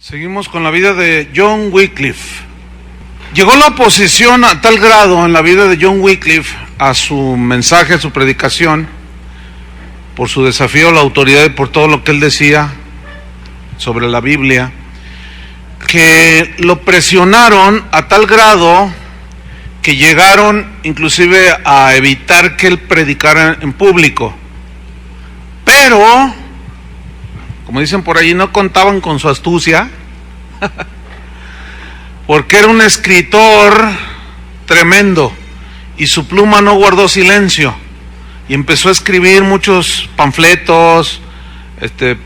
Seguimos con la vida de John Wycliffe. Llegó la oposición a tal grado en la vida de John Wycliffe a su mensaje, a su predicación, por su desafío a la autoridad y por todo lo que él decía sobre la Biblia, que lo presionaron a tal grado que llegaron inclusive a evitar que él predicara en público. Pero, como dicen por allí, no contaban con su astucia, porque era un escritor tremendo y su pluma no guardó silencio y empezó a escribir muchos panfletos,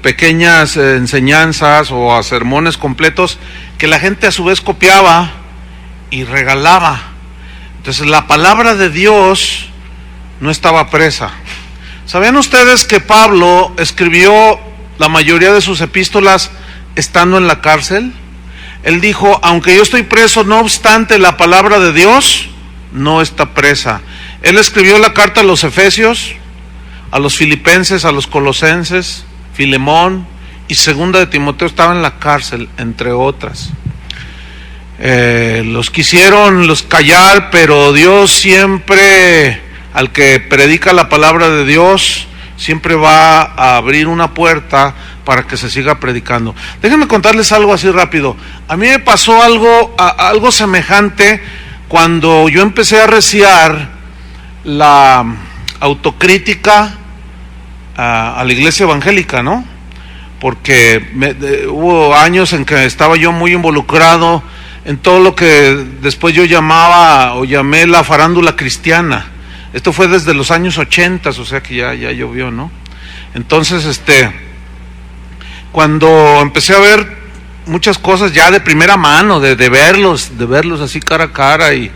pequeñas enseñanzas o a sermones completos que la gente a su vez copiaba y regalaba. Entonces la palabra de Dios no estaba presa. ¿Sabían ustedes que Pablo escribió la mayoría de sus epístolas estando en la cárcel? Él dijo, aunque yo estoy preso, no obstante la palabra de Dios no está presa. Él escribió la carta a los Efesios, a los Filipenses, a los Colosenses, Filemón y segunda de Timoteo. Estaba en la cárcel, entre otras. Los quisieron callar, pero Dios siempre, al que predica la palabra de Dios, siempre va a abrir una puerta para que se siga predicando. Déjenme contarles algo así rápido. A mí me pasó algo semejante cuando yo empecé a reciar la autocrítica a la iglesia evangélica, ¿no? Porque hubo años en que estaba yo muy involucrado en todo lo que después yo llamé la farándula cristiana. Esto fue desde los años 80, o sea que ya llovió, ¿no? Entonces, cuando empecé a ver muchas cosas ya de primera mano, de verlos así cara a cara, y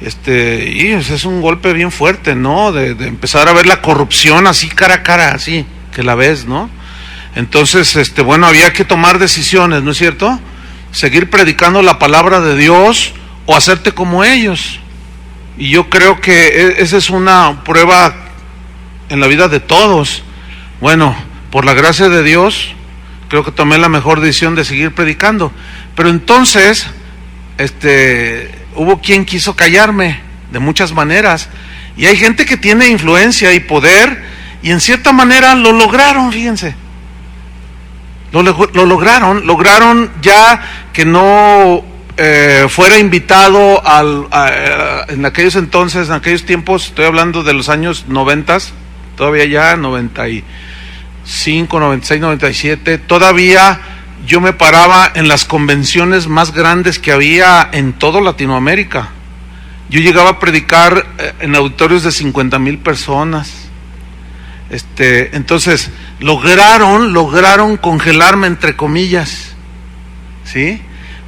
es un golpe bien fuerte, ¿no? De empezar a ver la corrupción así cara a cara, así, que la ves, ¿no? Entonces, había que tomar decisiones, ¿no es cierto? Seguir predicando la palabra de Dios o hacerte como ellos. Y yo creo que esa es una prueba en la vida de todos. Bueno, por la gracia de Dios, creo que tomé la mejor decisión de seguir predicando. Pero entonces, hubo quien quiso callarme de muchas maneras. Y hay gente que tiene influencia y poder, y en cierta manera lo lograron, fíjense. Lo lograron ya que no fuera invitado en aquellos entonces, en aquellos tiempos, estoy hablando de los años 90, todavía ya 95, 96, 97, todavía yo me paraba en las convenciones más grandes que había en toda Latinoamérica. Yo llegaba a predicar en auditorios de 50,000 personas. Entonces lograron congelarme, entre comillas, ¿sí?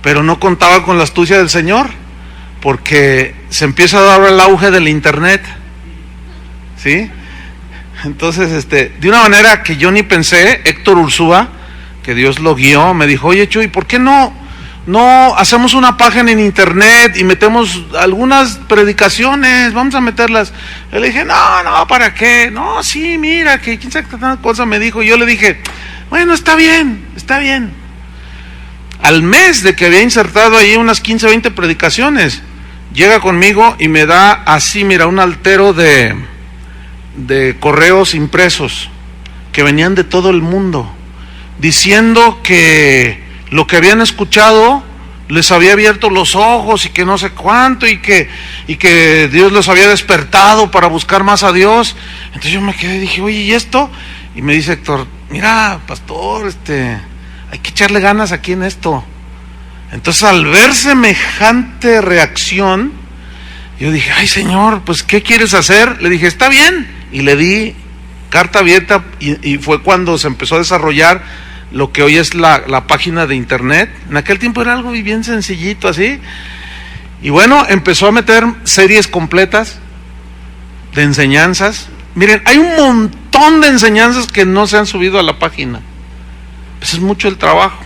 Pero no contaba con la astucia del Señor, porque se empieza a dar el auge del internet, ¿sí? Entonces, de una manera que yo ni pensé, Héctor Ursúa, que Dios lo guió, me dijo, oye Chuy, ¿por qué no hacemos una página en internet y metemos algunas predicaciones? Vamos a meterlas. Yo le dije, no, ¿para qué? No, sí, mira, que quién sabe qué tanta cosa me dijo. Y yo le dije, bueno, está bien. Al mes de que había insertado ahí unas 15, 20 predicaciones, llega conmigo y me da así, mira, un altero de correos impresos que venían de todo el mundo, diciendo que lo que habían escuchado les había abierto los ojos y que no sé cuánto, y que Dios los había despertado para buscar más a Dios. Entonces yo me quedé y dije, oye, ¿y esto? Y me dice Héctor, mira, pastor, hay que echarle ganas aquí en esto. Entonces, al ver semejante reacción, yo dije, ay Señor, pues ¿qué quieres hacer? Le dije, está bien, y le di carta abierta, y fue cuando se empezó a desarrollar lo que hoy es la página de internet. En aquel tiempo era algo bien sencillito así, y bueno, empezó a meter series completas de enseñanzas. Miren, hay un montón de enseñanzas que no se han subido a la página. Pues es mucho el trabajo.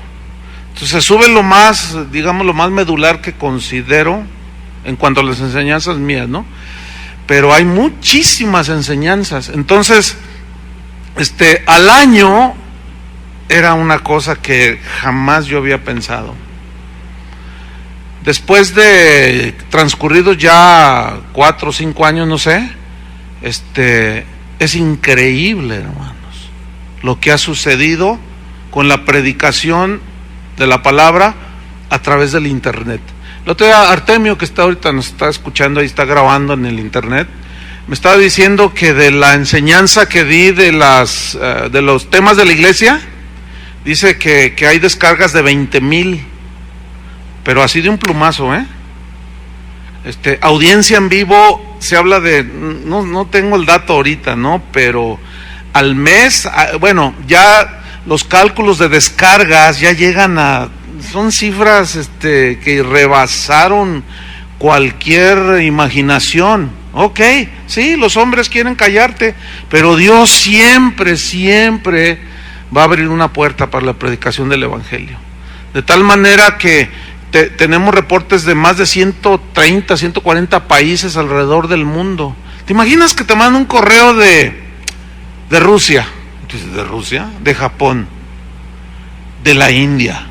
Entonces se sube lo más medular que considero en cuanto a las enseñanzas mías, ¿no? Pero hay muchísimas enseñanzas. Entonces, al año era una cosa que jamás yo había pensado. Después de transcurridos ya 4 o 5 años, no sé, es increíble, hermanos, lo que ha sucedido con la predicación de la palabra a través del internet. El otro día Artemio, que está ahorita, nos está escuchando, ahí está grabando en el internet, me estaba diciendo que de la enseñanza que di de los temas de la iglesia, dice que hay descargas de 20,000, pero así de un plumazo, audiencia en vivo, se habla de, no tengo el dato ahorita, ¿no? Pero al mes, bueno, ya los cálculos de descargas ya llegan son cifras que rebasaron cualquier imaginación. Ok, sí, los hombres quieren callarte, pero Dios siempre va a abrir una puerta para la predicación del evangelio. De tal manera que tenemos reportes de más de 130, 140 países alrededor del mundo. ¿Te imaginas que te mandan un correo de Rusia? ¿De Rusia? De Japón, de la India.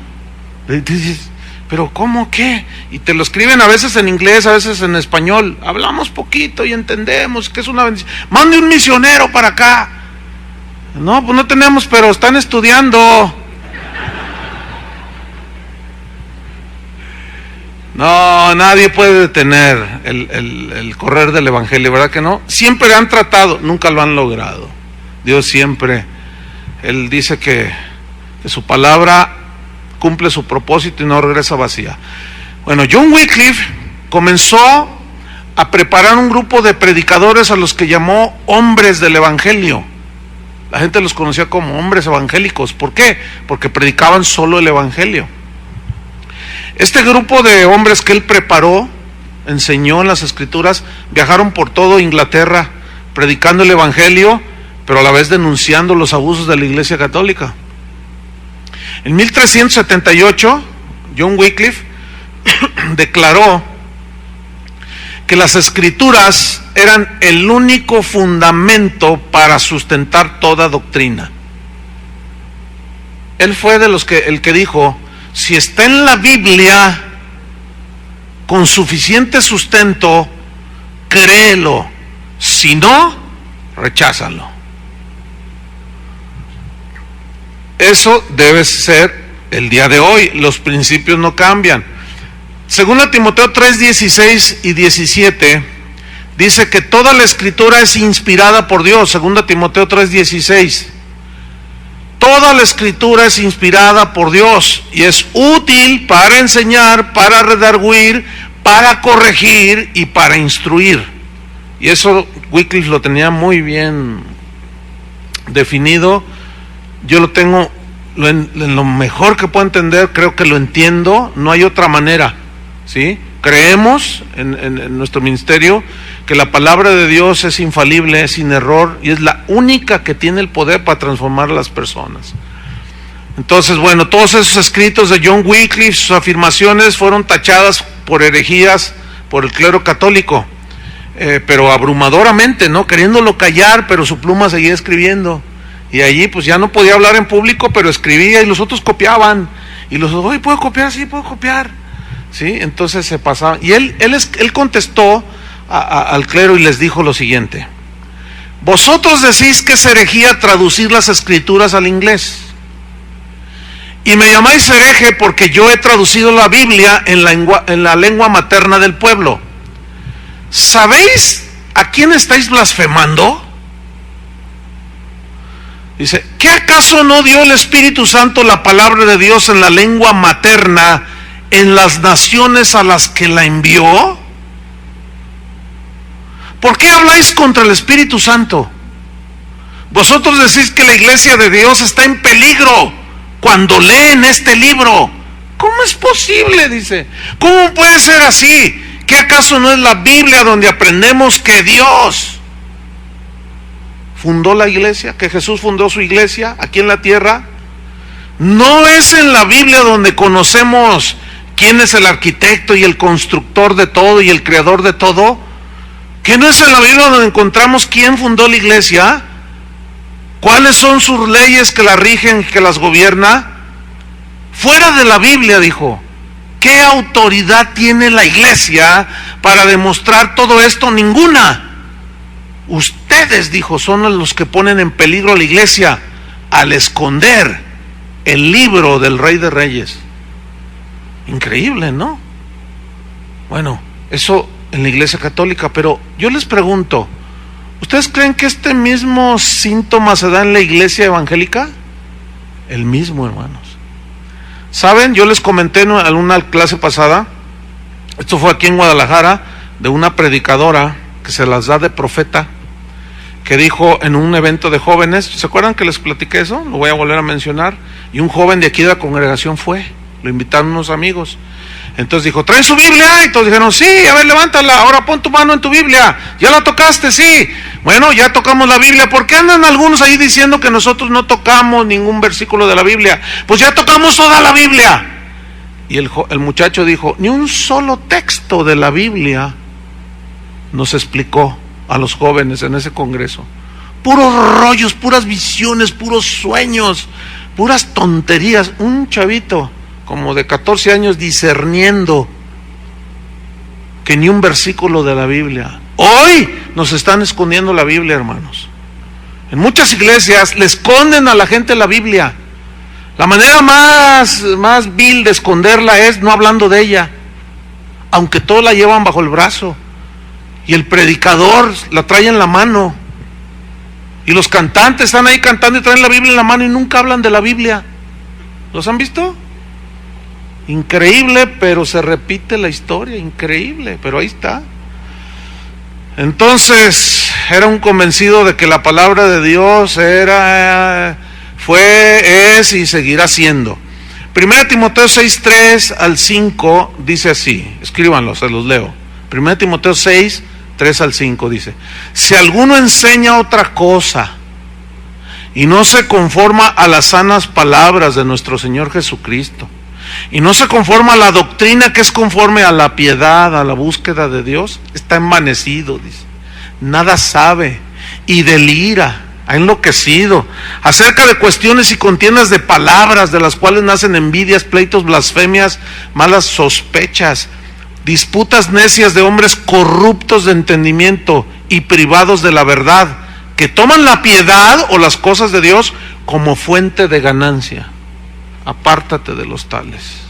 Dices, pero ¿cómo qué? Y te lo escriben a veces en inglés, a veces en español. Hablamos poquito y entendemos que es una bendición. Mande un misionero para acá. No, pues no tenemos, pero están estudiando. No, nadie puede detener el correr del evangelio, ¿verdad que no? Siempre han tratado, nunca lo han logrado. Dios siempre, Él dice que su palabra cumple su propósito y no regresa vacía. Bueno, John Wycliffe comenzó a preparar un grupo de predicadores a los que llamó hombres del evangelio. La gente los conocía como hombres evangélicos. ¿Por qué? Porque predicaban solo el evangelio. Este grupo de hombres que él preparó, enseñó en las escrituras, viajaron por todo Inglaterra predicando el evangelio, pero a la vez denunciando los abusos de la Iglesia Católica. En 1378, John Wycliffe declaró que las escrituras eran el único fundamento para sustentar toda doctrina. Él fue de el que dijo, si está en la Biblia con suficiente sustento, créelo, si no, recházalo. Eso debe ser el día de hoy, los principios no cambian. Según Timoteo 3:16 y 17, dice que toda la escritura es inspirada por Dios. Según Timoteo 3:16, toda la escritura es inspirada por Dios y es útil para enseñar, para redarguir, para corregir y para instruir. Y eso Wycliffe lo tenía muy bien definido. Yo lo tengo en lo mejor que puedo entender, creo que lo entiendo, no hay otra manera, ¿sí? Creemos en nuestro ministerio que la palabra de Dios es infalible, es sin error y es la única que tiene el poder para transformar a las personas. Entonces, bueno, todos esos escritos de John Wycliffe, sus afirmaciones fueron tachadas por herejías por el clero católico, pero abrumadoramente, ¿no? Queriéndolo callar, pero su pluma seguía escribiendo. Y allí pues ya no podía hablar en público, pero escribía y los otros copiaban. Y los otros, oye, ¿puedo copiar? Sí, puedo copiar. ¿Sí? Entonces se pasaba. Y él contestó al clero y les dijo lo siguiente: vosotros decís que es herejía traducir las escrituras al inglés. Y me llamáis hereje porque yo he traducido la Biblia en la lengua materna del pueblo. ¿Sabéis a quién estáis blasfemando? Dice, ¿qué acaso no dio el Espíritu Santo la palabra de Dios en la lengua materna en las naciones a las que la envió? ¿Por qué habláis contra el Espíritu Santo? Vosotros decís que la iglesia de Dios está en peligro cuando leen este libro. ¿Cómo es posible? Dice, ¿cómo puede ser así? ¿Qué acaso no es la Biblia donde aprendemos que Dios fundó la iglesia, que Jesús fundó su iglesia aquí en la tierra? ¿No es en la Biblia donde conocemos quién es el arquitecto y el constructor de todo y el creador de todo? ¿Que no es en la Biblia donde encontramos quién fundó la iglesia? ¿Cuáles son sus leyes que las rigen, que las gobierna? Fuera de la Biblia, dijo. ¿Qué autoridad tiene la iglesia para demostrar todo esto? Ninguna. Ustedes, dijo, son los que ponen en peligro a la iglesia al esconder el libro del Rey de Reyes. Increíble, ¿no? Bueno, eso en la iglesia católica, pero yo les pregunto, ¿ustedes creen que este mismo síntoma se da en la iglesia evangélica? El mismo, hermanos. ¿Saben? Yo les comenté en una clase pasada, esto fue aquí en Guadalajara, de una predicadora que se las da de profeta, que dijo en un evento de jóvenes, ¿se acuerdan que les platiqué eso? Lo voy a volver a mencionar. Y un joven de aquí de la congregación fue, lo invitaron unos amigos. Entonces dijo, ¿traen su Biblia? Y todos dijeron, sí, a ver, levántala, ahora pon tu mano en tu Biblia. ¿Ya la tocaste? Sí. Bueno, ya tocamos la Biblia. ¿Por qué andan algunos ahí diciendo que nosotros no tocamos ningún versículo de la Biblia? Pues ya tocamos toda la Biblia. Y el muchacho dijo, ni un solo texto de la Biblia nos explicó a los jóvenes en ese congreso. Puros rollos, puras visiones, puros sueños, puras tonterías. Un chavito como de 14 años discerniendo que ni un versículo de la Biblia. Hoy nos están escondiendo la Biblia, hermanos. En muchas iglesias le esconden a la gente la Biblia. La manera más vil de esconderla es no hablando de ella, aunque todos la llevan bajo el brazo. Y el predicador la trae en la mano. Y los cantantes están ahí cantando y traen la Biblia en la mano y nunca hablan de la Biblia. ¿Los han visto? Increíble, pero se repite la historia, increíble, pero ahí está. Entonces, era un convencido de que la palabra de Dios es y seguirá siendo. 1 Timoteo 6, 3 al 5 dice así, escríbanlo, se los leo. 1 Timoteo 6, 3 al 5 dice, si alguno enseña otra cosa y no se conforma a las sanas palabras de nuestro Señor Jesucristo, y no se conforma a la doctrina que es conforme a la piedad, a la búsqueda de Dios, está envanecido, dice, nada sabe y delira, ha enloquecido, acerca de cuestiones y contiendas de palabras, de las cuales nacen envidias, pleitos, blasfemias, malas sospechas, disputas necias de hombres corruptos de entendimiento y privados de la verdad, que toman la piedad o las cosas de Dios como fuente de ganancia. Apártate de los tales.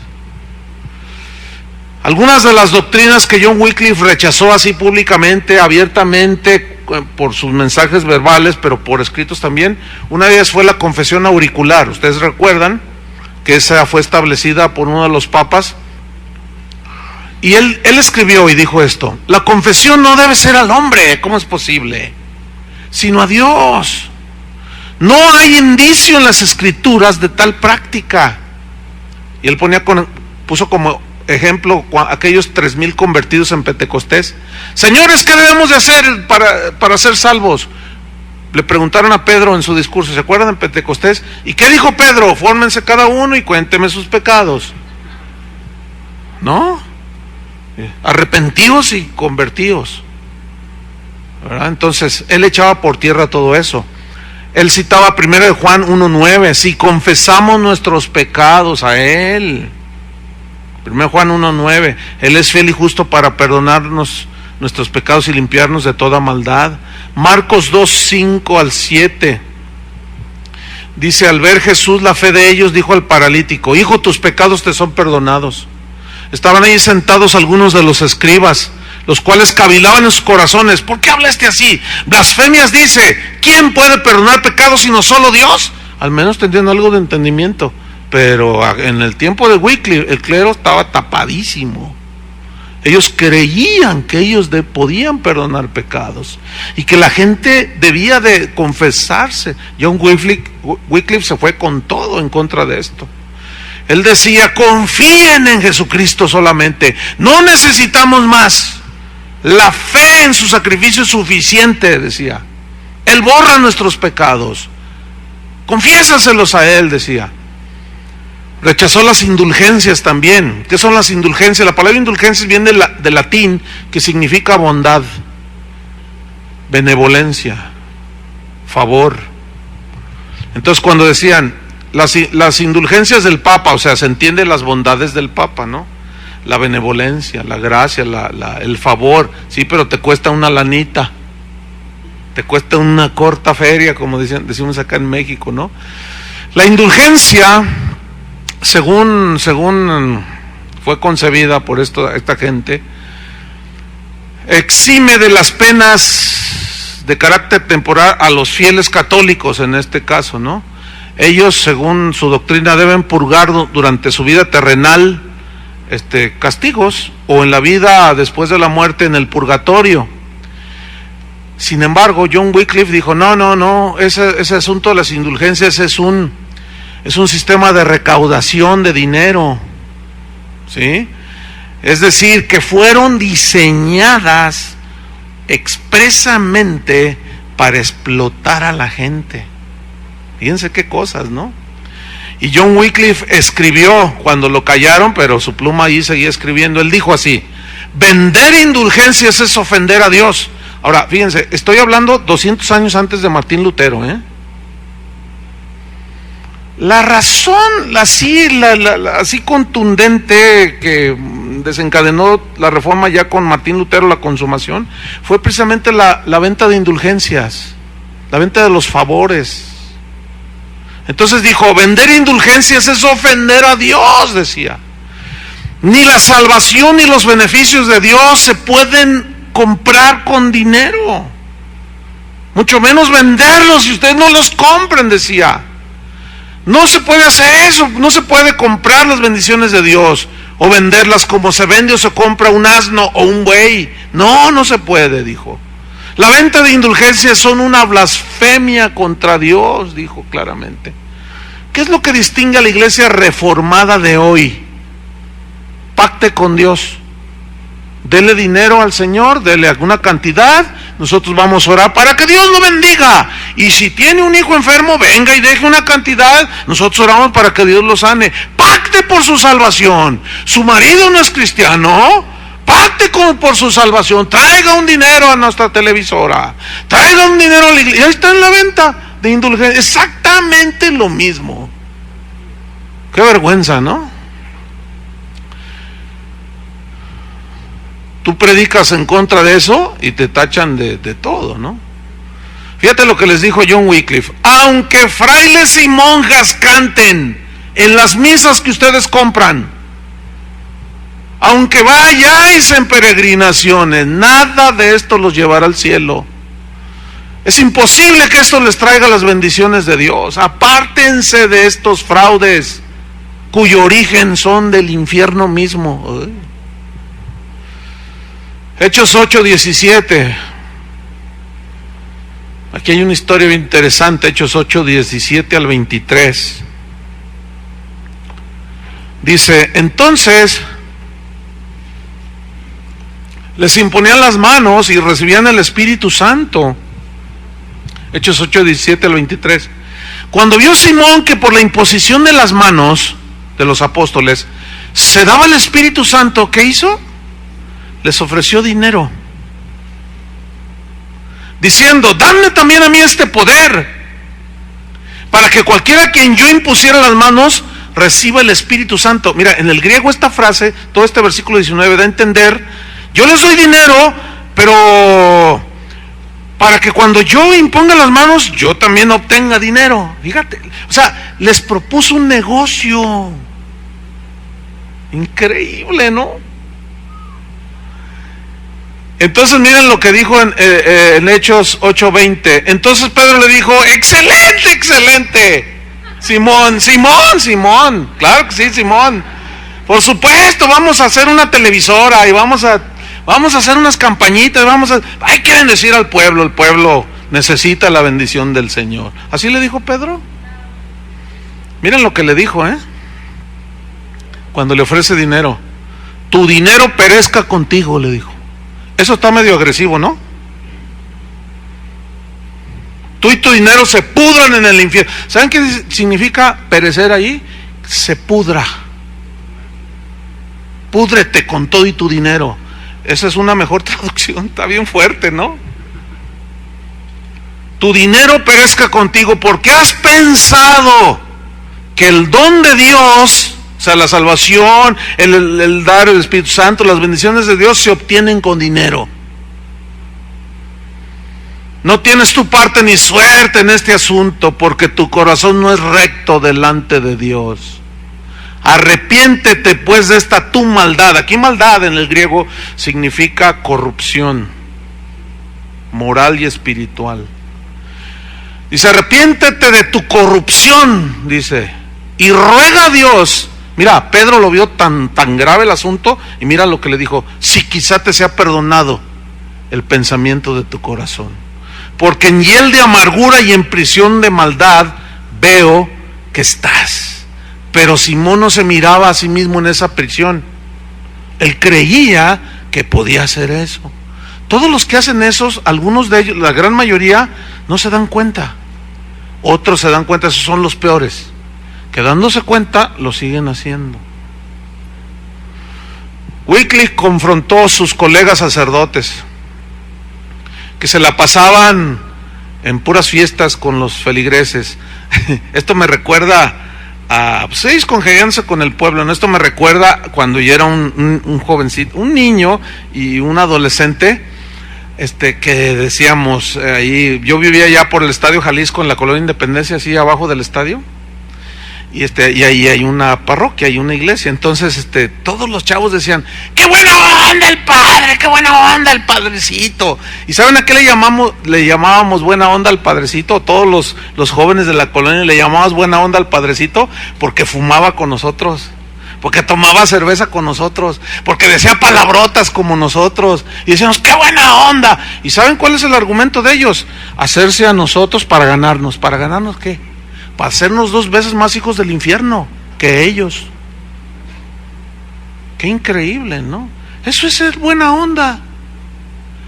Algunas de las doctrinas que John Wycliffe rechazó así públicamente, abiertamente, por sus mensajes verbales, pero por escritos también, una de ellas fue la confesión auricular. Ustedes recuerdan que esa fue establecida por uno de los papas, y él escribió y dijo esto: la confesión no debe ser al hombre, ¿cómo es posible?, sino a Dios. No hay indicio en las escrituras de tal práctica. Y él puso como ejemplo aquellos 3,000 convertidos en Pentecostés. Señores, ¿qué debemos de hacer para ser salvos? Le preguntaron a Pedro en su discurso, ¿se acuerdan, en Pentecostés? ¿Y qué dijo Pedro? Fórmense cada uno y cuénteme sus pecados. ¿No? Arrepentíos y convertíos, ¿verdad? Entonces él echaba por tierra todo eso. Él citaba 1 Juan 1:9, si confesamos nuestros pecados a Él. 1 Juan 1:9, Él es fiel y justo para perdonarnos nuestros pecados y limpiarnos de toda maldad. Marcos 2:5 al 7, dice, al ver Jesús la fe de ellos, dijo al paralítico, hijo, tus pecados te son perdonados. Estaban ahí sentados algunos de los escribas, los cuales cavilaban en sus corazones, ¿por qué hablaste así? Blasfemias dice, ¿quién puede perdonar pecados sino solo Dios? Al menos tendrían algo de entendimiento, pero en el tiempo de Wycliffe el clero estaba tapadísimo. Ellos creían que ellos podían perdonar pecados y que la gente debía de confesarse. John Wycliffe se fue con todo en contra de esto. Él decía, confíen en Jesucristo solamente, no necesitamos más. La fe en su sacrificio es suficiente, decía. Él borra nuestros pecados. Confiésaselos a Él, decía. Rechazó las indulgencias también. ¿Qué son las indulgencias? La palabra indulgencias viene del latín, que significa bondad, benevolencia, favor. Entonces cuando decían las indulgencias del Papa, o sea, se entiende las bondades del Papa, ¿no? La benevolencia, la gracia, el favor, sí, pero te cuesta una lanita, te cuesta una corta feria, como decimos acá en México, ¿no? La indulgencia, según fue concebida por esta gente, exime de las penas de carácter temporal a los fieles católicos en este caso, ¿no? Ellos, según su doctrina, deben purgar durante su vida terrenal castigos, o en la vida después de la muerte en el purgatorio. Sin embargo, John Wycliffe dijo, no, ese asunto de las indulgencias es un sistema de recaudación de dinero, ¿sí? Es decir, que fueron diseñadas expresamente para explotar a la gente. Fíjense qué cosas, ¿no? Y John Wycliffe escribió, cuando lo callaron, pero su pluma allí seguía escribiendo, él dijo así: vender indulgencias es ofender a Dios. Ahora, fíjense, estoy hablando 200 años antes de Martín Lutero, ¿eh? La razón así contundente que desencadenó la reforma ya con Martín Lutero, la consumación, fue precisamente la venta de indulgencias, la venta de los favores. Entonces dijo, vender indulgencias es ofender a Dios, decía. Ni la salvación ni los beneficios de Dios se pueden comprar con dinero, mucho menos venderlos si ustedes no los compran, decía. No se puede hacer eso, no se puede comprar las bendiciones de Dios o venderlas como se vende o se compra un asno o un buey. No se puede, dijo. La venta de indulgencias son una blasfemia contra Dios, dijo claramente. ¿Qué es lo que distingue a la iglesia reformada de hoy? Pacte con Dios. Dele dinero al Señor, dele alguna cantidad, nosotros vamos a orar para que Dios lo bendiga. Y si tiene un hijo enfermo, venga y deje una cantidad, nosotros oramos para que Dios lo sane. Pacte por su salvación. Su marido no es cristiano, pacte por su salvación. Traiga un dinero a nuestra televisora, traiga un dinero a la iglesia. Ahí está en la venta de indulgencia, exactamente lo mismo. Qué vergüenza, ¿no? Tú predicas en contra de eso y te tachan de todo, ¿no? Fíjate lo que les dijo John Wycliffe: aunque frailes y monjas canten en las misas que ustedes compran, aunque vayáis en peregrinaciones, nada de esto los llevará al cielo. Es imposible que esto les traiga las bendiciones de Dios. Apártense de estos fraudes cuyo origen son del infierno mismo. Hechos 8:17. Aquí hay una historia bien interesante. Hechos 8:17 al 23. Dice, entonces les imponían las manos y recibían el Espíritu Santo. Hechos 8:17 al 23. Cuando vio Simón que por la imposición de las manos de los apóstoles se daba el Espíritu Santo, ¿qué hizo? Les ofreció dinero, diciendo, dame también a mí este poder, para que cualquiera a quien yo impusiera las manos reciba el Espíritu Santo. Mira, en el griego esta frase, todo este versículo 19 da a entender, yo les doy dinero, pero para que cuando yo imponga las manos, yo también obtenga dinero. Fíjate, o sea, les propuso un negocio increíble, ¿no? Entonces miren lo que dijo en Hechos 8:20. Entonces Pedro le dijo, excelente, Simón, claro que sí, Simón, por supuesto, vamos a hacer una televisora y vamos a hacer unas campañitas, ahí quieren decir al pueblo, el pueblo necesita la bendición del Señor. Así le dijo Pedro. Miren lo que le dijo, cuando le ofrece dinero, tu dinero perezca contigo, le dijo. Eso está medio agresivo, ¿no? Tú y tu dinero se pudran en el infierno. ¿Saben qué significa perecer ahí? Se pudra. Púdrete con todo y tu dinero. Esa es una mejor traducción, está bien fuerte, ¿no? tu dinero perezca contigo, porque has pensado que el don de Dios, o sea, la salvación, el dar el Espíritu Santo, las bendiciones de Dios se obtienen con dinero. No tienes tu parte ni suerte en este asunto, porque tu corazón no es recto delante de Dios. Arrepiéntete pues de esta tu maldad. Aquí maldad en el griego significa corrupción moral y espiritual. Dice, arrepiéntete de tu corrupción, dice, y ruega a Dios. Mira, Pedro lo vio tan grave el asunto, y mira lo que le dijo: si quizá te sea perdonado el pensamiento de tu corazón, porque en hiel de amargura y en prisión de maldad veo que estás. Pero Simón no se miraba a sí mismo en esa prisión. Él creía que podía hacer eso. Todos los que hacen esos, algunos de ellos, la gran mayoría, no se dan cuenta. Otros se dan cuenta, esos son los peores, que dándose cuenta, lo siguen haciendo. Wycliffe confrontó a sus colegas sacerdotes, que se la pasaban en puras fiestas con los feligreses. Esto me recuerda a seis congregándose con el pueblo, ¿no? Esto me recuerda cuando yo era un jovencito, un niño y un adolescente, que decíamos, ahí, yo vivía ya por el Estadio Jalisco, en la Colonia Independencia, así abajo del estadio, y ahí hay una parroquia, hay una iglesia. Entonces todos los chavos decían: ¡qué buena onda el padre! ¡Qué buena onda el padrecito! ¿Y saben a qué le llamábamos buena onda al padrecito? Todos los jóvenes de la colonia le llamábamos buena onda al padrecito, porque fumaba con nosotros, porque tomaba cerveza con nosotros, porque decía palabrotas como nosotros, y decíamos: ¡qué buena onda! ¿Y saben cuál es el argumento de ellos? Hacerse a nosotros para ganarnos. ¿Para ganarnos qué? Para hacernos 2 veces más hijos del infierno que ellos. Qué increíble, ¿no? Eso es ser buena onda.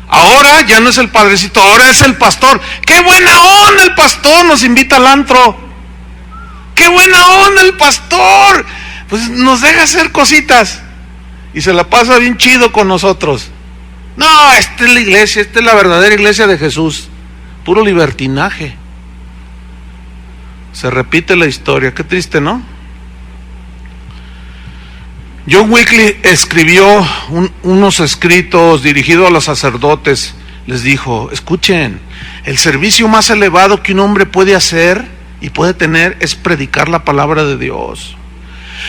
Ahora ya no es el padrecito, ahora es el pastor. ¡Qué buena onda el pastor! Nos invita al antro. ¡Qué buena onda el pastor! Pues nos deja hacer cositas y se la pasa bien chido con nosotros. No, esta es la iglesia, esta es la verdadera iglesia de Jesús. Puro libertinaje. Se repite la historia, qué triste, ¿no? John Wycliffe escribió unos escritos dirigidos a los sacerdotes. Les dijo: escuchen, el servicio más elevado que un hombre puede hacer y puede tener es predicar la palabra de Dios.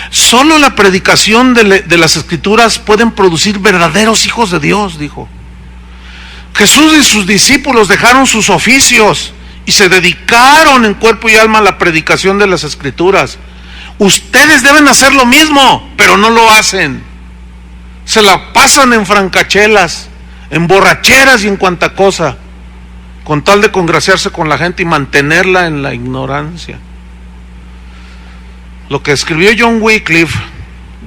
Solo la predicación de las Escrituras pueden producir verdaderos hijos de Dios, dijo. Jesús y sus discípulos dejaron sus oficios y se dedicaron en cuerpo y alma a la predicación de las Escrituras. Ustedes deben hacer lo mismo, pero no lo hacen. Se la pasan en francachelas, en borracheras y en cuanta cosa, con tal de congraciarse con la gente y mantenerla en la ignorancia. Lo que escribió John Wycliffe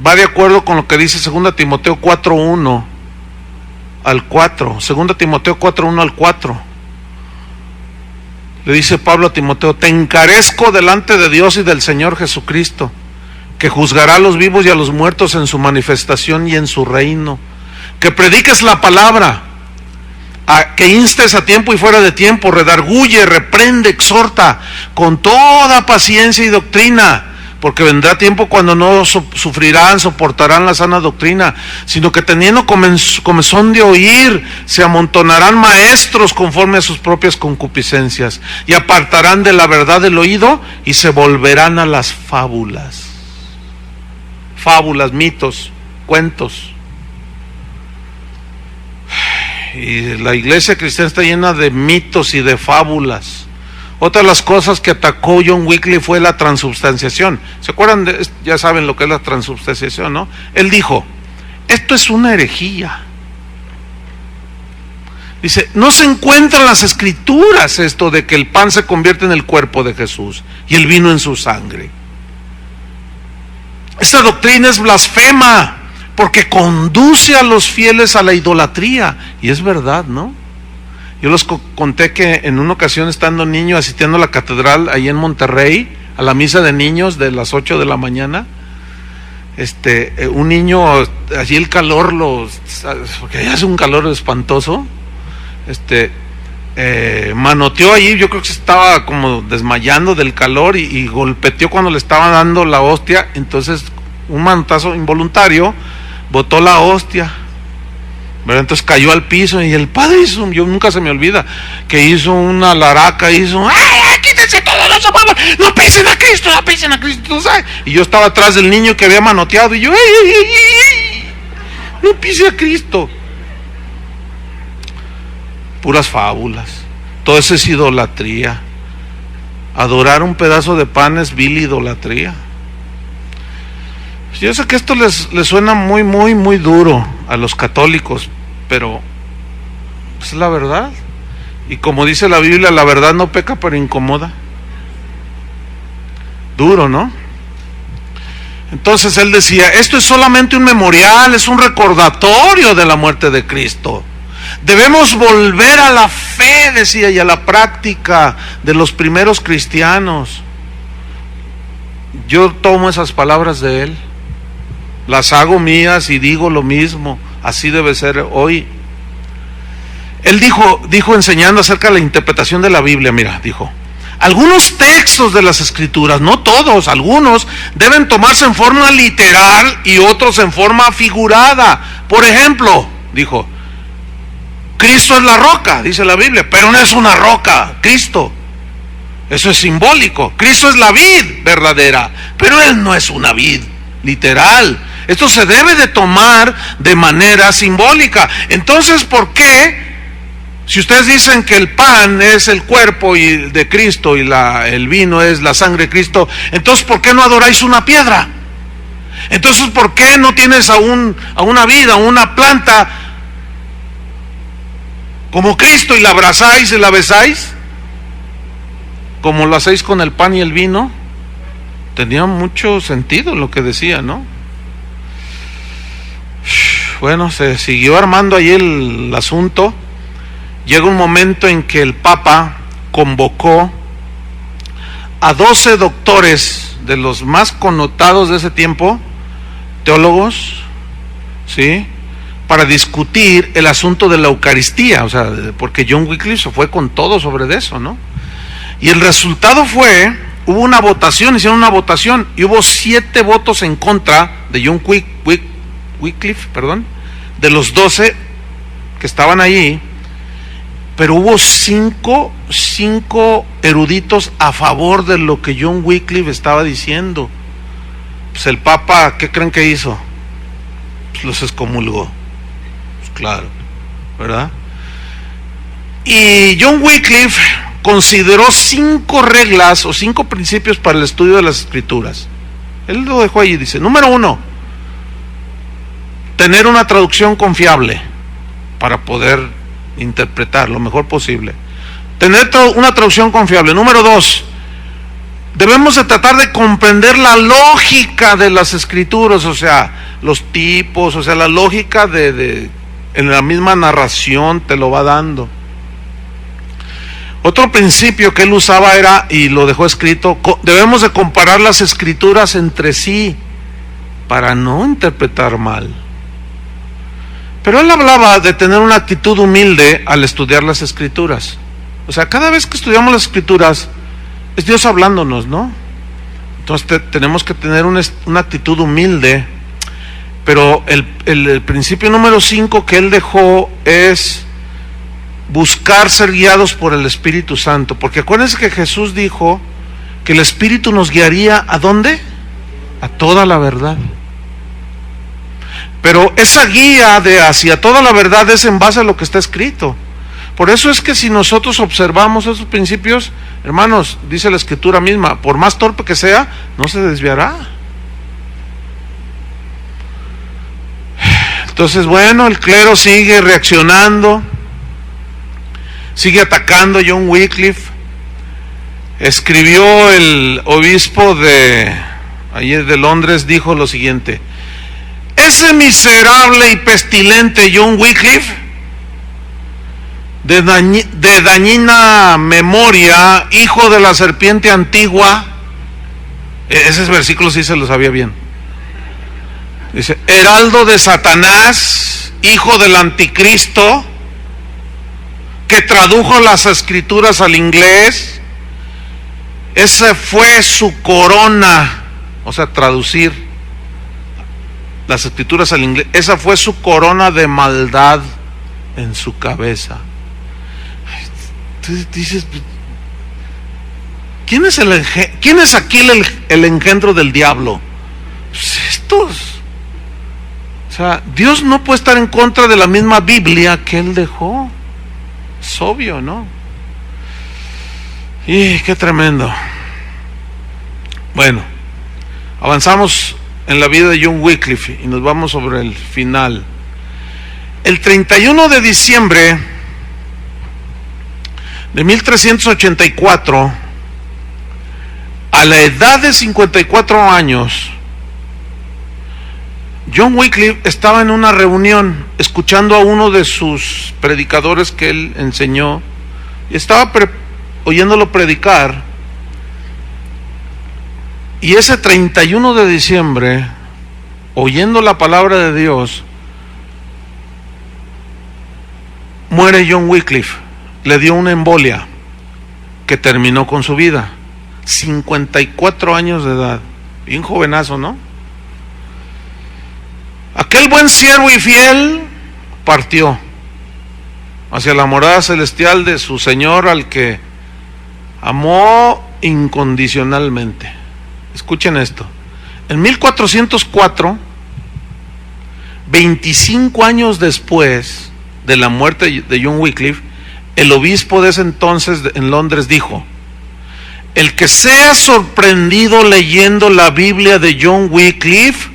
va de acuerdo con lo que dice 2 Timoteo 4:1 al 4. 2 Timoteo 4:1 al 4. Le dice Pablo a Timoteo: te encarezco delante de Dios y del Señor Jesucristo, que juzgará a los vivos y a los muertos en su manifestación y en su reino, que prediques la palabra, que instes a tiempo y fuera de tiempo, redarguye, reprende, exhorta con toda paciencia y doctrina, porque vendrá tiempo cuando no soportarán la sana doctrina, sino que teniendo comezón de oír, se amontonarán maestros conforme a sus propias concupiscencias, y apartarán de la verdad el oído y se volverán a las fábulas. Fábulas, mitos, cuentos. Y la iglesia cristiana está llena de mitos y de fábulas. Otra de las cosas que atacó John Wycliffe fue la transubstanciación. ¿Se acuerdan? Ya saben lo que es la transubstanciación, ¿no? Él dijo: esto es una herejía. Dice: no se encuentra en las Escrituras esto de que el pan se convierte en el cuerpo de Jesús y el vino en su sangre. Esta doctrina es blasfema, porque conduce a los fieles a la idolatría. Y es verdad, ¿no? Yo les conté que en una ocasión, estando niño asistiendo a la catedral ahí en Monterrey, a la misa de niños de las 8 de la mañana, un niño, allí el calor, porque allá hace un calor espantoso, manoteó allí, yo creo que se estaba como desmayando del calor y golpeteó cuando le estaban dando la hostia, entonces un manotazo involuntario botó la hostia, ¿verdad? Entonces cayó al piso y el padre hizo, yo nunca se me olvida, que hizo una laraca, hizo, ¡ay, quítense todos los amados! ¡No pisen a Cristo, no pisen a Cristo! ¿Sabes? Y yo estaba atrás del niño que había manoteado y yo, ¡ay, ay, ay, ay! ¡No pise a Cristo! Puras fábulas. Todo eso es idolatría. Adorar un pedazo de pan es vil idolatría. Yo sé que esto les suena muy, muy, muy duro a los católicos, pero es la verdad. Y como dice la Biblia, la verdad no peca pero incomoda. Duro, ¿no? Entonces él decía, esto es solamente un memorial, es un recordatorio de la muerte de Cristo. Debemos volver a la fe, decía, y a la práctica de los primeros cristianos. Yo tomo esas palabras de él, las hago mías y digo lo mismo. Así debe ser hoy. Él dijo enseñando acerca de la interpretación de la Biblia, mira, dijo, algunos textos de las Escrituras, no todos, algunos deben tomarse en forma literal y otros en forma figurada. Por ejemplo, dijo, Cristo es la roca, dice la Biblia, pero no es una roca, Cristo. Eso es simbólico. Cristo es la vid verdadera, pero Él no es una vid literal. Esto se debe de tomar de manera simbólica. Entonces, ¿por qué? Si ustedes dicen que el pan es el cuerpo de Cristo y el vino es la sangre de Cristo, entonces ¿por qué no adoráis una piedra? Entonces ¿por qué no tienes a una vid, a una planta como Cristo y la abrazáis y la besáis? Como lo hacéis con el pan y el vino. Tenía mucho sentido lo que decía, ¿no? Bueno, se siguió armando ahí el asunto. Llega un momento en que el Papa convocó a 12 doctores de los más connotados de ese tiempo, teólogos, ¿sí?, para discutir el asunto de la Eucaristía, o sea, porque John Wycliffe se fue con todo sobre eso, ¿no? Y el resultado fue, hubo una votación, hicieron una votación, y hubo 7 votos en contra de John Wycliffe, de los 12 que estaban allí, pero hubo 5 eruditos a favor de lo que John Wycliffe estaba diciendo. Pues el Papa, ¿qué creen que hizo? Pues los excomulgó. Pues claro, ¿verdad? Y John Wycliffe consideró 5 reglas o 5 principios para el estudio de las Escrituras. Él lo dejó ahí, dice, número 1, tener una traducción confiable para poder interpretar lo mejor posible. Tener una traducción confiable. Número 2, debemos de tratar de comprender la lógica de las Escrituras, o sea, los tipos, o sea, la lógica en la misma narración te lo va dando. Otro principio que él usaba era, y lo dejó escrito, debemos de comparar las Escrituras entre sí para no interpretar mal. Pero él hablaba de tener una actitud humilde al estudiar las Escrituras. O sea, cada vez que estudiamos las Escrituras, es Dios hablándonos, ¿no? Entonces tenemos que tener una actitud humilde. Pero el principio número 5 que él dejó es buscar ser guiados por el Espíritu Santo. Porque acuérdense que Jesús dijo que el Espíritu nos guiaría ¿a dónde? A toda la verdad. Pero esa guía hacia toda la verdad es en base a lo que está escrito. Por eso es que si nosotros observamos esos principios, hermanos, dice la Escritura misma, por más torpe que sea, no se desviará. Entonces, bueno, el clero sigue reaccionando, sigue atacando a John Wycliffe. Escribió el obispo de Londres, dijo lo siguiente: ese miserable y pestilente John Wycliffe, de dañina memoria, hijo de la serpiente antigua. Ese versículo sí se lo sabía bien. Dice, heraldo de Satanás, hijo del anticristo, que tradujo las escrituras al inglés. Esa fue su corona, o sea, traducir las escrituras al inglés. Esa fue su corona de maldad en su cabeza. Entonces dices, ¿quién es aquí el engendro del diablo? Pues estos. O sea, Dios no puede estar en contra de la misma Biblia que Él dejó. Es obvio, ¿no? Y qué tremendo. Bueno, avanzamos en la vida de John Wycliffe y nos vamos sobre el final. El 31 de diciembre de 1384, a la edad de 54 años, John Wycliffe estaba en una reunión escuchando a uno de sus predicadores que él enseñó, y estaba oyéndolo predicar. Y ese 31 de diciembre, oyendo la palabra de Dios, muere John Wycliffe. Le dio una embolia que terminó con su vida. 54 años de edad, bien jovenazo, ¿no? Aquel buen siervo y fiel partió hacia la morada celestial de su Señor, al que amó incondicionalmente. Escuchen esto. En 1404, 25 años después de la muerte de John Wycliffe, el obispo de ese entonces en Londres dijo: el que sea sorprendido leyendo la Biblia de John Wycliffe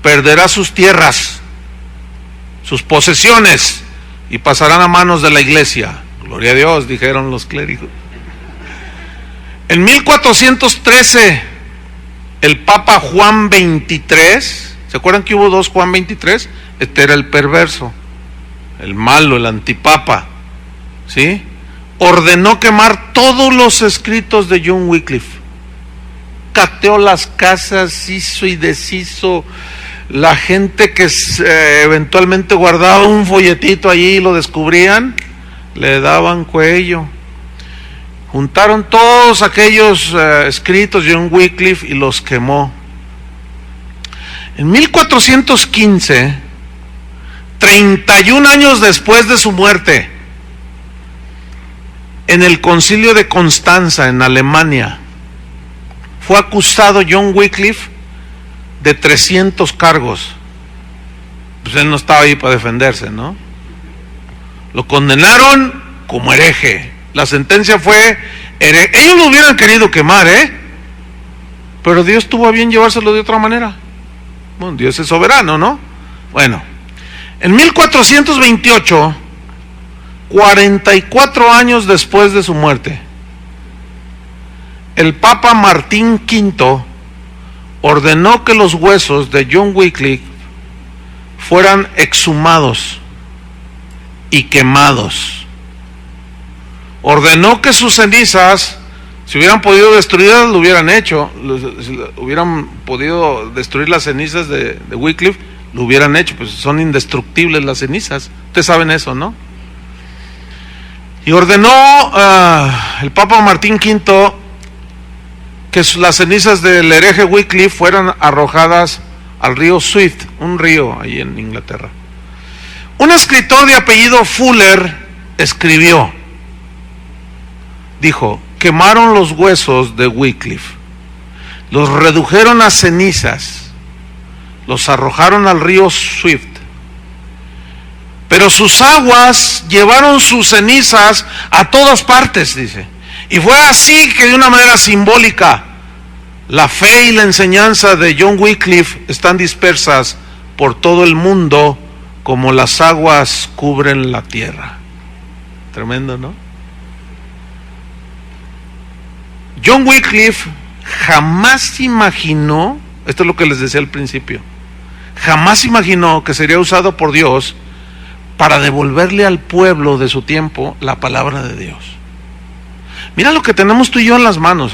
perderá sus tierras, sus posesiones, y pasarán a manos de la iglesia. Gloria a Dios, dijeron los clérigos. En 1413, el Papa Juan XXIII, ¿se acuerdan que hubo dos Juan XXIII? Este era el perverso, el malo, el antipapa, ¿sí? Ordenó quemar todos los escritos de John Wycliffe. Cateó las casas, hizo y deshizo. La gente que eventualmente guardaba un folletito allí y lo descubrían, le daban cuello. Juntaron todos aquellos escritos de John Wycliffe y los quemó. En 1415, 31 años después de su muerte, en el concilio de Constanza, en Alemania, fue acusado John Wycliffe de 300 cargos. Pues él no estaba ahí para defenderse, ¿no? Lo condenaron como hereje. La sentencia fue hereje. Ellos lo hubieran querido quemar, pero Dios tuvo a bien llevárselo de otra manera. Bueno, Dios es soberano, ¿no? Bueno, en 1428, 44 años después de su muerte, el Papa Martín V ordenó que los huesos de John Wycliffe fueran exhumados y quemados. Ordenó que sus cenizas, si hubieran podido destruirlas, lo hubieran hecho. Si hubieran podido destruir las cenizas de Wycliffe, lo hubieran hecho, pues son indestructibles las cenizas. Ustedes saben eso, ¿no? Y ordenó el Papa Martín V que las cenizas del hereje Wycliffe fueran arrojadas al río Swift, un río ahí en Inglaterra. Un escritor de apellido Fuller escribió, dijo: quemaron los huesos de Wycliffe, los redujeron a cenizas, los arrojaron al río Swift, pero sus aguas llevaron sus cenizas a todas partes, dice. Y fue así que, de una manera simbólica, la fe y la enseñanza de John Wycliffe están dispersas por todo el mundo como las aguas cubren la tierra. Tremendo, ¿no? John Wycliffe jamás imaginó, esto es lo que les decía al principio, jamás imaginó que sería usado por Dios para devolverle al pueblo de su tiempo la palabra de Dios. Mira lo que tenemos tú y yo en las manos,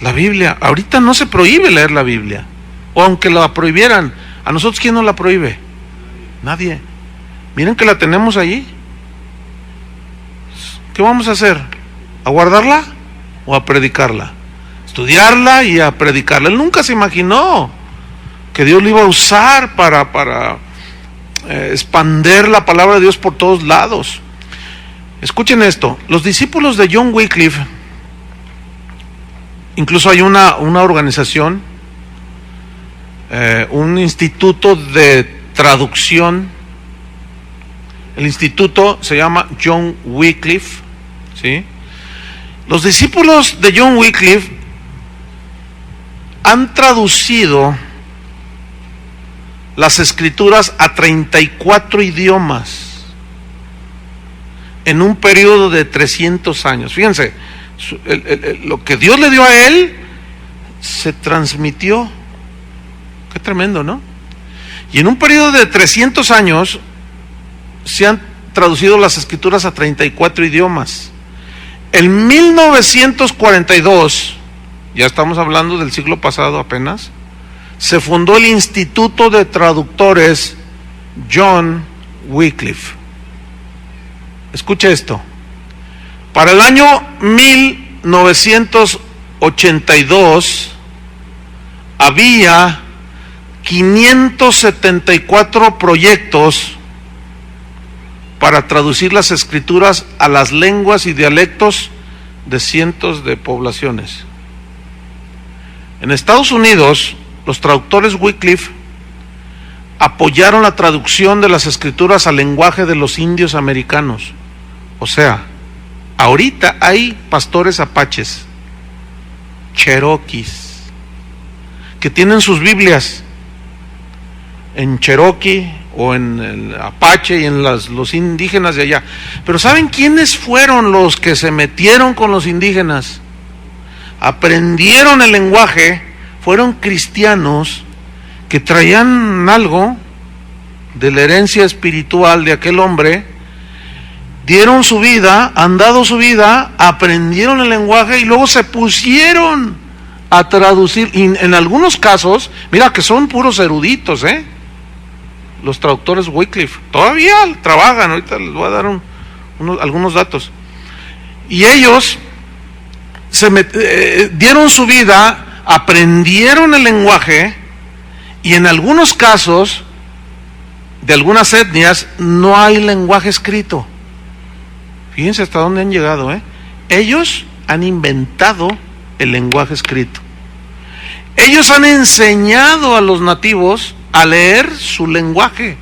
la Biblia. Ahorita no se prohíbe leer la Biblia, o aunque la prohibieran, ¿a nosotros quién nos la prohíbe? Nadie. Miren que la tenemos allí. ¿qué vamos a hacer? ¿A guardarla o a predicarla? Estudiarla y a predicarla. Él nunca se imaginó que Dios lo iba a usar para expander la palabra de Dios por todos lados. Escuchen esto, los discípulos de John Wycliffe, incluso hay una organización, un instituto de traducción. El instituto se llama John Wycliffe, ¿sí? Los discípulos de John Wycliffe han traducido las escrituras a 34 idiomas en un periodo de 300 años. Fíjense, lo que Dios le dio a él se transmitió. Qué tremendo, ¿no? Y en un periodo de 300 años se han traducido las escrituras a 34 idiomas. En 1942, ya estamos hablando del siglo pasado apenas, se fundó el Instituto de Traductores John Wycliffe. Escuche esto. Para el año 1982 había 574 proyectos para traducir las escrituras a las lenguas y dialectos de cientos de poblaciones. En Estados Unidos, los traductores Wycliffe apoyaron la traducción de las escrituras al lenguaje de los indios americanos. O sea, ahorita hay pastores apaches, cherokees, que tienen sus Biblias en cherokee o en el apache y en los indígenas de allá. Pero ¿saben quiénes fueron los que se metieron con los indígenas? Aprendieron el lenguaje, fueron cristianos que traían algo de la herencia espiritual de aquel hombre, dieron su vida, han dado su vida, aprendieron el lenguaje y luego se pusieron a traducir. Y en algunos casos, mira que son puros eruditos, los traductores Wycliffe, todavía trabajan. Ahorita les voy a dar algunos datos. Y ellos dieron su vida, aprendieron el lenguaje, y en algunos casos, de algunas etnias, no hay lenguaje escrito. Fíjense hasta dónde han llegado, Ellos han inventado el lenguaje escrito. Ellos han enseñado a los nativos a leer su lenguaje.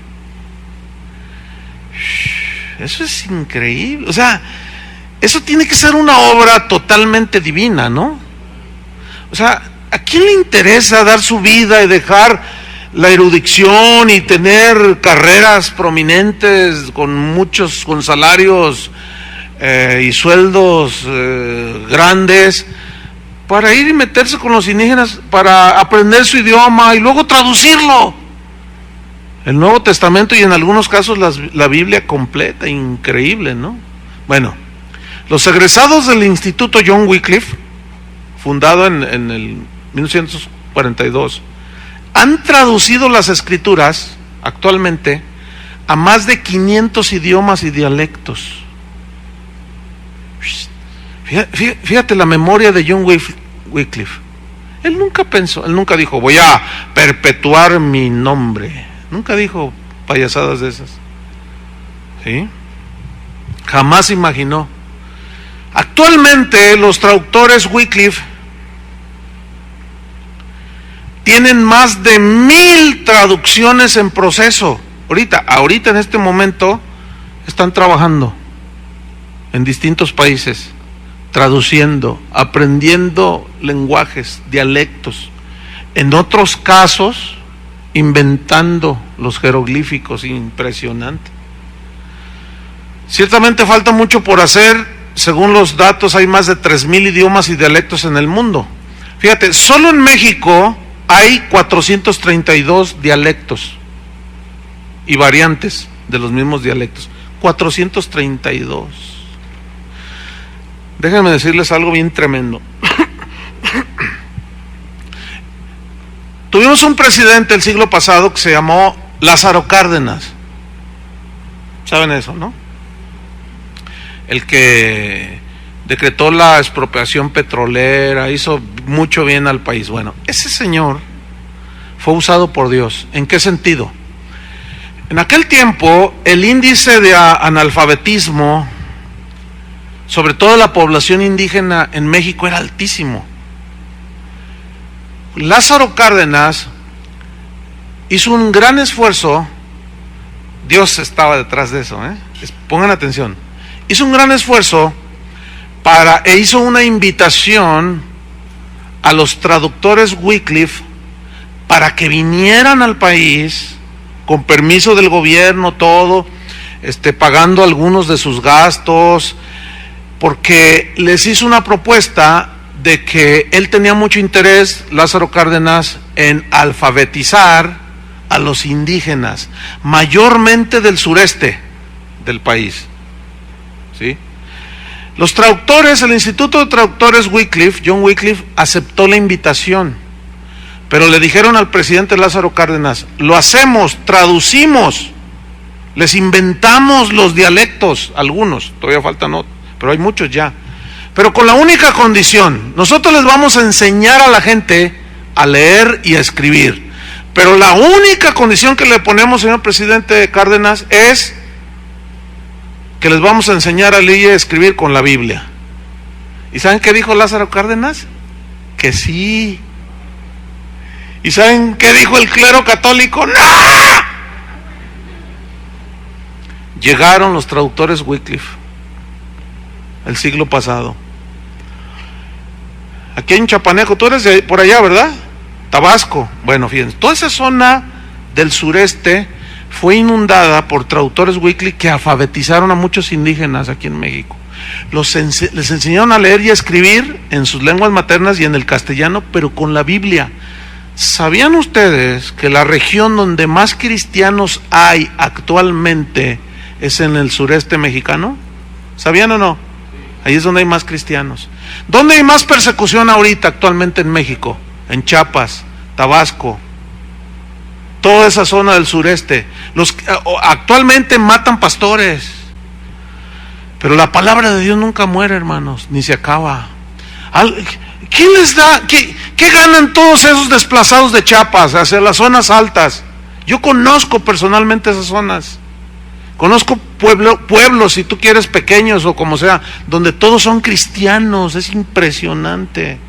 Eso es increíble. O sea, eso tiene que ser una obra totalmente divina, ¿no? O sea, ¿a quién le interesa dar su vida y dejar la erudición y tener carreras prominentes con salarios y sueldos grandes, para ir y meterse con los indígenas, para aprender su idioma y luego traducirlo? El Nuevo Testamento y en algunos casos la Biblia completa, increíble, ¿no? Bueno, los egresados del Instituto John Wycliffe, fundado en el 1942, han traducido las escrituras actualmente a más de 500 idiomas y dialectos. Fíjate la memoria de John Wycliffe. Él nunca dijo, voy a perpetuar mi nombre. Nunca dijo payasadas de esas. ¿Sí? Jamás imaginó. Actualmente los traductores Wycliffe tienen más de 1000 traducciones en proceso. Ahorita en este momento están trabajando en distintos países, traduciendo, aprendiendo lenguajes, dialectos. En otros casos, inventando los jeroglíficos. Impresionante. Ciertamente falta mucho por hacer. Según los datos, hay más de 3000 idiomas y dialectos en el mundo. Fíjate, solo en México hay 432 dialectos y variantes de los mismos dialectos. 432. Déjenme decirles algo bien tremendo. Tuvimos un presidente el siglo pasado que se llamó Lázaro Cárdenas. ¿Saben eso, no? el que decretó la expropiación petrolera, hizo mucho bien al país. Bueno, ese señor fue usado por Dios. ¿En qué sentido? En aquel tiempo, el índice de analfabetismo, sobre todo la población indígena en México, era altísimo. Lázaro Cárdenas hizo un gran esfuerzo. Dios estaba detrás de eso, pongan atención. Hizo un gran esfuerzo e hizo una invitación a los traductores Wycliffe para que vinieran al país con permiso del gobierno, todo, pagando algunos de sus gastos, porque les hizo una propuesta de que él tenía mucho interés, Lázaro Cárdenas, en alfabetizar a los indígenas, mayormente del sureste del país, ¿sí? Los traductores, el Instituto de Traductores Wycliffe, John Wycliffe, aceptó la invitación, pero le dijeron al presidente Lázaro Cárdenas: lo hacemos, traducimos, les inventamos los dialectos, algunos, todavía faltan otros, pero hay muchos ya, pero con la única condición: nosotros les vamos a enseñar a la gente a leer y a escribir, pero la única condición que le ponemos, señor presidente Cárdenas, es que les vamos a enseñar a leer y a escribir con la Biblia. ¿Y saben qué dijo Lázaro Cárdenas? Que sí. ¿Y saben qué dijo el clero católico? ¡No! Llegaron los traductores Wycliffe el siglo pasado. Aquí en Chapaneco, tú eres de por allá, ¿verdad? Tabasco. Bueno, fíjense, toda esa zona del sureste fue inundada por traductores Wycliffe que alfabetizaron a muchos indígenas aquí en México. Les enseñaron a leer y a escribir en sus lenguas maternas y en el castellano, pero con la Biblia. ¿Sabían ustedes que la región donde más cristianos hay actualmente es en el sureste mexicano? ¿Sabían o no? Ahí es donde hay más cristianos. ¿Dónde hay más persecución ahorita actualmente en México? En Chiapas, Tabasco, toda esa zona del sureste. Actualmente matan pastores, pero la palabra de Dios nunca muere, hermanos, ni se acaba. ¿Quién les da? ¿Qué ganan todos esos desplazados de Chiapas hacia las zonas altas? Yo conozco personalmente esas zonas. Conozco pueblos, si tú quieres, pequeños o como sea, donde todos son cristianos. Es impresionante.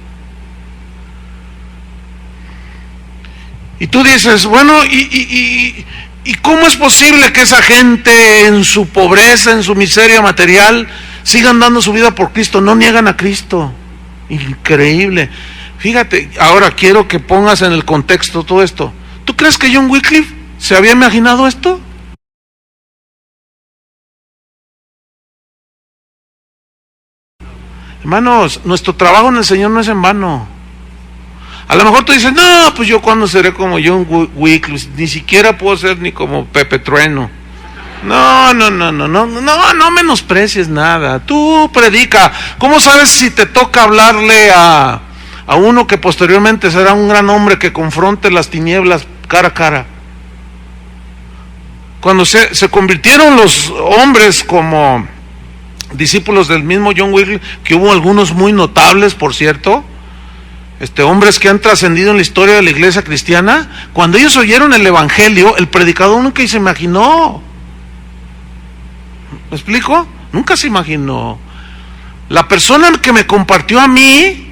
Y tú dices, bueno, ¿y cómo es posible que esa gente en su pobreza, en su miseria material, sigan dando su vida por Cristo? No niegan a Cristo. Increíble. Fíjate, ahora quiero que pongas en el contexto todo esto. ¿Tú crees que John Wycliffe se había imaginado esto? Hermanos, nuestro trabajo en el Señor no es en vano. A lo mejor tú dices, no, pues yo cuando seré como John Wycliffe, ni siquiera puedo ser ni como Pepe Trueno. No menosprecies nada. Tú predica. ¿Cómo sabes si te toca hablarle a uno que posteriormente será un gran hombre que confronte las tinieblas cara a cara? Cuando se convirtieron los hombres como discípulos del mismo John Wycliffe, que hubo algunos muy notables, por cierto, hombres que han trascendido en la historia de la iglesia cristiana, cuando ellos oyeron el evangelio, el predicador nunca se imaginó. ¿Me explico? Nunca se imaginó. La persona que me compartió a mí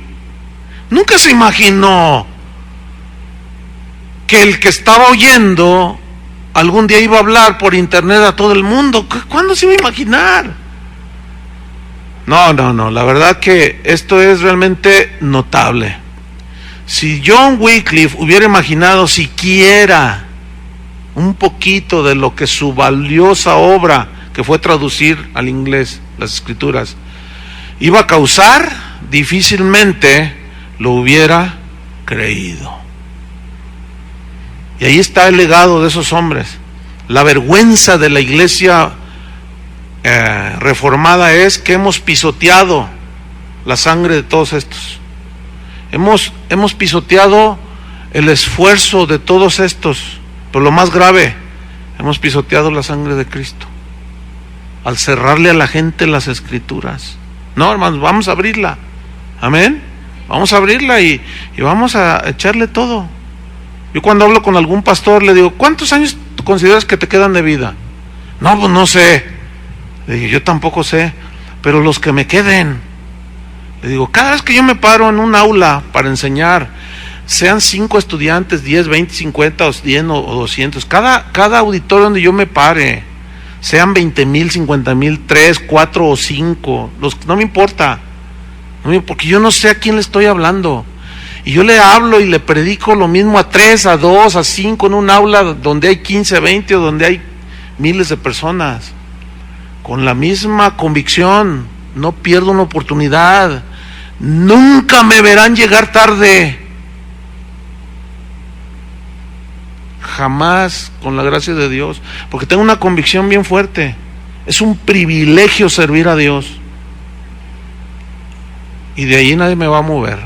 nunca se imaginó que el que estaba oyendo algún día iba a hablar por internet a todo el mundo. ¿Cuándo se iba a imaginar? No, la verdad que esto es realmente notable. Si John Wycliffe hubiera imaginado siquiera un poquito de lo que su valiosa obra, que fue traducir al inglés las escrituras, iba a causar, difícilmente lo hubiera creído. Y ahí está el legado de esos hombres. La vergüenza de la iglesia reformada es que hemos pisoteado la sangre de todos estos. Hemos pisoteado el esfuerzo de todos estos, pero lo más grave, hemos pisoteado la sangre de Cristo. al cerrarle a la gente las escrituras. No, hermanos, vamos a abrirla. Amén. Vamos a abrirla y vamos a echarle todo. Yo cuando hablo con algún pastor le digo, ¿cuántos años consideras que te quedan de vida? No, pues no sé. Le digo, yo tampoco sé, pero los que me queden. Le digo, cada vez que yo me paro en un aula para enseñar, sean 5 estudiantes, 10, 20, 50, o 100 o 200, cada auditorio donde yo me pare, sean 20,000, 50,000, 3, 4 o 5, no me importa, porque yo no sé a quién le estoy hablando. Y yo le hablo y le predico lo mismo a 3, a 2, a 5 en un aula donde hay 15, 20 o donde hay miles de personas. Con la misma convicción, no pierdo una oportunidad. Nunca me verán llegar tarde. Jamás, con la gracia de Dios, porque tengo una convicción bien fuerte. Es un privilegio servir a Dios. Y de ahí nadie me va a mover.